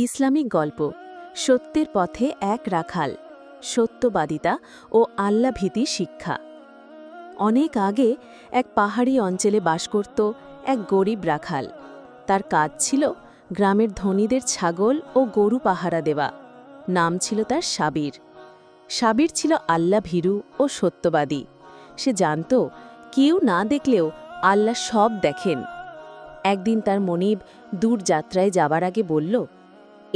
Islamic গল্প সত্যের পথে এক রাখাল, সত্যবাদিতা ও আল্লাভীতির শিক্ষা। অনেক আগে এক পাহাড়ি অঞ্চলে বাস করত এক গরিব রাখাল। তার কাজ ছিল গ্রামের ধনীদের ছাগল ও গরু পাহারা দেওয়া। নাম ছিল তার সাবির। সাবির ছিল আল্লাহ ভীরু ও সত্যবাদী। সে জানত কেউ না দেখলেও আল্লাহ সব দেখেন। একদিন তার মনিব দূর যাত্রায় যাবার আগে বলল,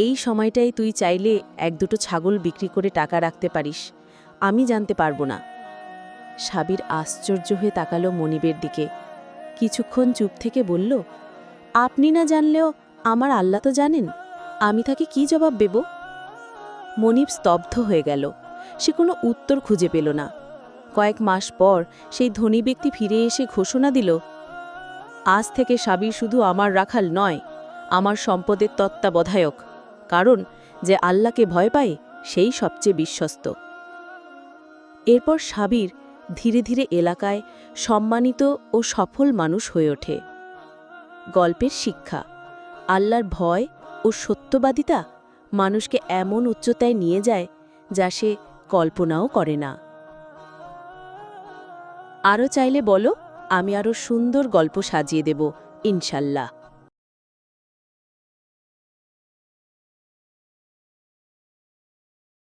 এই সময়টাই তুই চাইলে এক দুটো ছাগল বিক্রি করে টাকা রাখতে পারিস, আমি জানতে পারবো না। সাবির আশ্চর্য হয়ে তাকালো মনিবের দিকে। কিছুক্ষণ চুপ থেকে বলল, আপনি না জানলেও আমার আল্লাহ তো জানেন, আমি তাকে কি জবাব দেব? মনিব স্তব্ধ হয়ে গেল। সে কোনো উত্তর খুঁজে পেল না। কয়েক মাস পর সেই ধনী ব্যক্তি ফিরে এসে ঘোষণা দিল, আজ থেকে সাবির শুধু আমার রাখাল নয়, আমার সম্পদের তত্ত্বাবধায়ক। কারণ যে আল্লাহকে ভয় পায় সেই সবচেয়ে বিশ্বস্ত। এরপর সাবির ধীরে ধীরে এলাকায় সম্মানিত ও সফল মানুষ হয়ে ওঠে। গল্পের শিক্ষা: আল্লাহর ভয় ও সত্যবাদিতা মানুষকে এমন উচ্চতায় নিয়ে যায় যা সে কল্পনাও করে না। আরও চাইলে বলো, আমি আরও সুন্দর গল্প সাজিয়ে দেব ইনশাল্লাহ।